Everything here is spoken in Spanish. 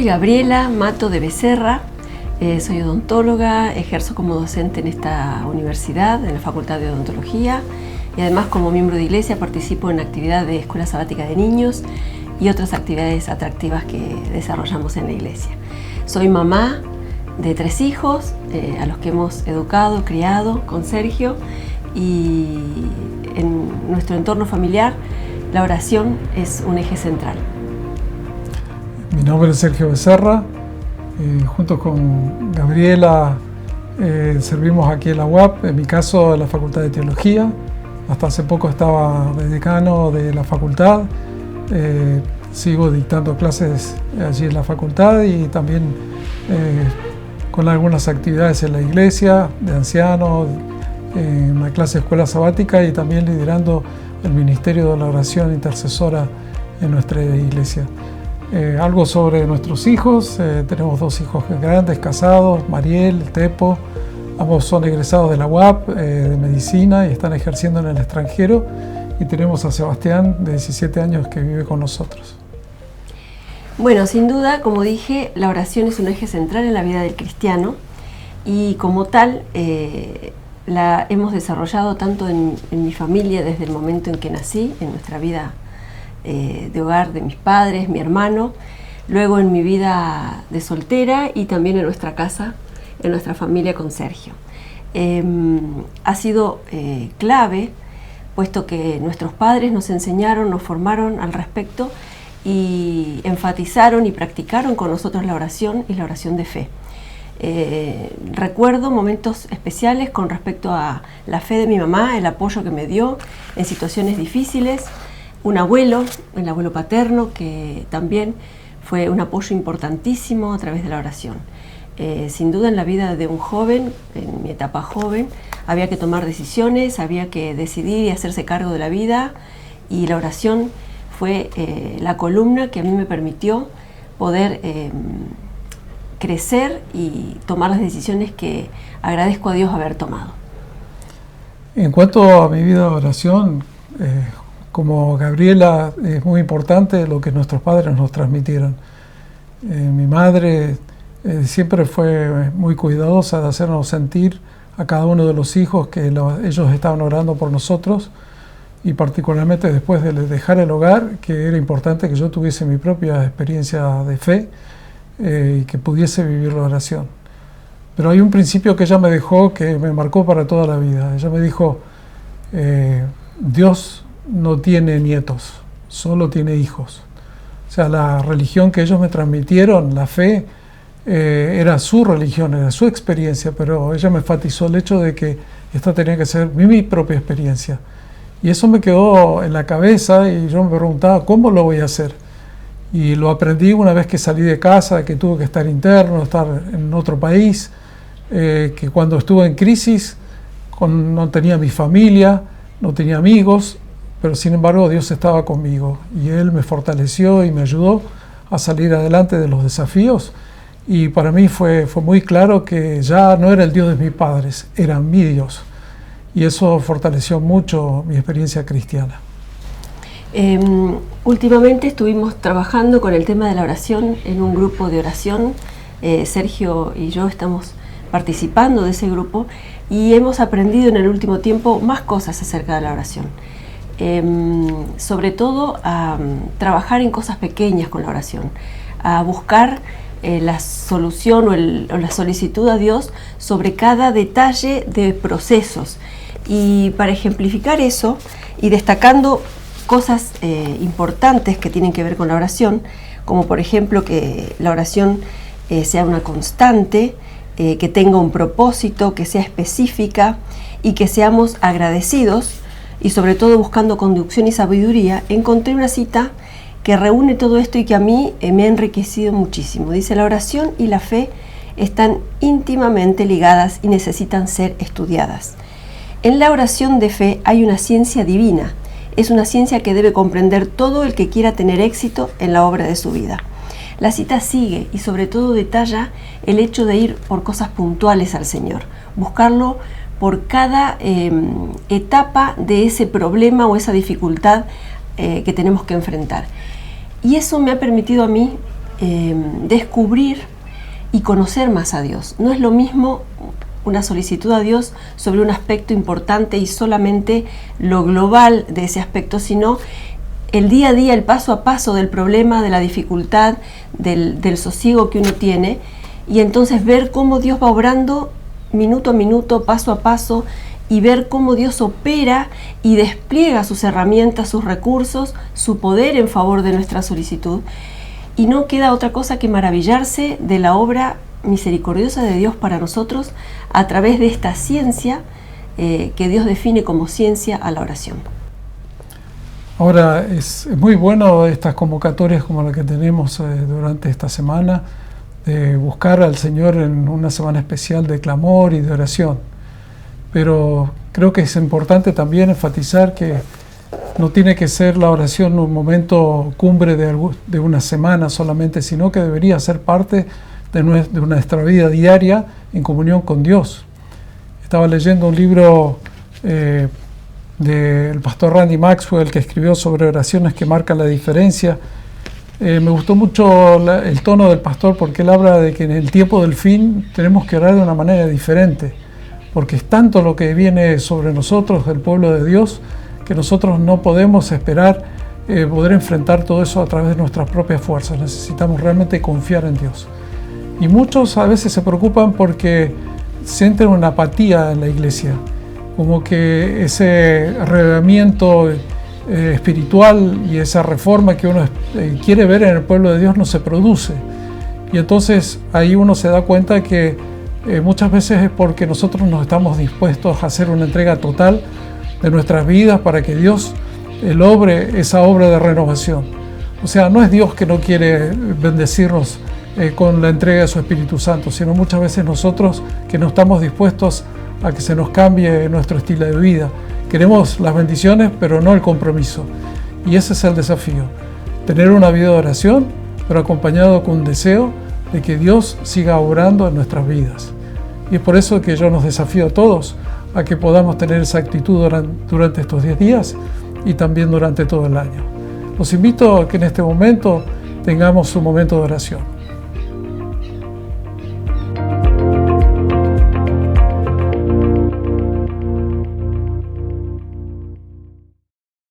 Soy Gabriela Mato de Becerra, soy odontóloga, ejerzo como docente en esta universidad, en la Facultad de Odontología, y además como miembro de iglesia participo en actividades de escuela sabática de niños y otras actividades atractivas que desarrollamos en la iglesia. Soy mamá de 3 hijos, a los que hemos educado, criado con Sergio, y en nuestro entorno familiar la oración es un eje central. Mi nombre es Sergio Becerra, junto con Gabriela servimos aquí en la UAP, en mi caso en la Facultad de Teología. Hasta hace poco estaba de decano de la facultad, sigo dictando clases allí en la facultad y también con algunas actividades en la iglesia, de ancianos, en una clase de escuela sabática y también liderando el Ministerio de la Oración Intercesora en nuestra iglesia. Algo sobre nuestros hijos, tenemos 2 hijos grandes, casados, Mariel, Tepo, ambos son egresados de la UAP de Medicina y están ejerciendo en el extranjero, y tenemos a Sebastián de 17 años que vive con nosotros. Bueno, sin duda, como dije, la oración es un eje central en la vida del cristiano y como tal la hemos desarrollado tanto en mi familia desde el momento en que nací, en nuestra vida de hogar de mis padres, mi hermano, luego en mi vida de soltera y también en nuestra casa, en nuestra familia con Sergio. Ha sido clave, puesto que nuestros padres nos enseñaron, nos formaron al respecto y enfatizaron y practicaron con nosotros la oración y la oración de fe. Recuerdo momentos especiales con respecto a la fe de mi mamá, el apoyo que me dio en situaciones difíciles, un abuelo, el abuelo paterno, que también fue un apoyo importantísimo a través de la oración. Sin duda en la vida de un joven, en mi etapa joven, había que tomar decisiones, había que decidir y hacerse cargo de la vida, y la oración fue la columna que a mí me permitió poder crecer y tomar las decisiones que agradezco a Dios haber tomado. En cuanto a mi vida de oración, como Gabriela, es muy importante lo que nuestros padres nos transmitieron. Mi madre siempre fue muy cuidadosa de hacernos sentir a cada uno de los hijos que ellos estaban orando por nosotros, y particularmente después de dejar el hogar, que era importante que yo tuviese mi propia experiencia de fe y que pudiese vivir la oración. Pero hay un principio que ella me dejó que me marcó para toda la vida. Ella me dijo, Dios no tiene nietos, solo tiene hijos. O sea, la religión que ellos me transmitieron, la fe, era su religión, era su experiencia, pero ella me enfatizó el hecho de que esta tenía que ser mi propia experiencia. Y eso me quedó en la cabeza y yo me preguntaba, ¿cómo lo voy a hacer? Y lo aprendí una vez que salí de casa, que tuve que estar interno, estar en otro país, que cuando estuve en crisis no tenía mi familia, no tenía amigos, pero sin embargo Dios estaba conmigo y Él me fortaleció y me ayudó a salir adelante de los desafíos. Y para mí fue muy claro que ya no era el Dios de mis padres, era mi Dios. Y eso fortaleció mucho mi experiencia cristiana. Últimamente estuvimos trabajando con el tema de la oración en un grupo de oración. Sergio y yo estamos participando de ese grupo y hemos aprendido en el último tiempo más cosas acerca de la oración. Sobre todo a trabajar en cosas pequeñas con la oración, a buscar la solución o la solicitud a Dios sobre cada detalle de procesos. Y para ejemplificar eso y destacando cosas importantes que tienen que ver con la oración, como por ejemplo que la oración sea una constante, que tenga un propósito, que sea específica y que seamos agradecidos, y sobre todo buscando conducción y sabiduría, encontré una cita que reúne todo esto y que a mí me ha enriquecido muchísimo. Dice: la oración y la fe están íntimamente ligadas y necesitan ser estudiadas. En la oración de fe hay una ciencia divina. Es una ciencia que debe comprender todo el que quiera tener éxito en la obra de su vida. La cita sigue y sobre todo detalla el hecho de ir por cosas puntuales al Señor, buscarlo por cada etapa de ese problema o esa dificultad que tenemos que enfrentar. Y eso me ha permitido a mí descubrir y conocer más a Dios. No es lo mismo una solicitud a Dios sobre un aspecto importante y solamente lo global de ese aspecto, sino el día a día, el paso a paso del problema, de la dificultad, del sosiego que uno tiene, y entonces ver cómo Dios va obrando minuto a minuto, paso a paso, y ver cómo Dios opera y despliega sus herramientas, sus recursos, su poder en favor de nuestra solicitud. Y no queda otra cosa que maravillarse de la obra misericordiosa de Dios para nosotros a través de esta ciencia que Dios define como ciencia a la oración. Ahora, es muy bueno estas convocatorias como la que tenemos durante esta semana, de buscar al Señor en una semana especial de clamor y de oración. Pero creo que es importante también enfatizar que no tiene que ser la oración un momento cumbre de una semana solamente, sino que debería ser parte de nuestra vida diaria en comunión con Dios. Estaba leyendo un libro del pastor Randy Maxwell, que escribió sobre oraciones que marcan la diferencia. Me gustó mucho el tono del pastor, porque él habla de que en el tiempo del fin tenemos que orar de una manera diferente, porque es tanto lo que viene sobre nosotros, el pueblo de Dios, que nosotros no podemos esperar poder enfrentar todo eso a través de nuestras propias fuerzas. Necesitamos realmente confiar en Dios. Y muchos a veces se preocupan porque sienten una apatía en la iglesia, como que ese arrebatamiento espiritual y esa reforma que uno quiere ver en el pueblo de Dios no se produce. Y entonces ahí uno se da cuenta que muchas veces es porque nosotros no estamos dispuestos a hacer una entrega total de nuestras vidas para que Dios logre esa obra de renovación. O sea, no es Dios que no quiere bendecirnos con la entrega de su Espíritu Santo, sino muchas veces nosotros que no estamos dispuestos a que se nos cambie nuestro estilo de vida. Queremos las bendiciones, pero no el compromiso. Y ese es el desafío, tener una vida de oración, pero acompañado con un deseo de que Dios siga obrando en nuestras vidas. Y es por eso que yo nos desafío a todos a que podamos tener esa actitud durante estos 10 días y también durante todo el año. Los invito a que en este momento tengamos un momento de oración.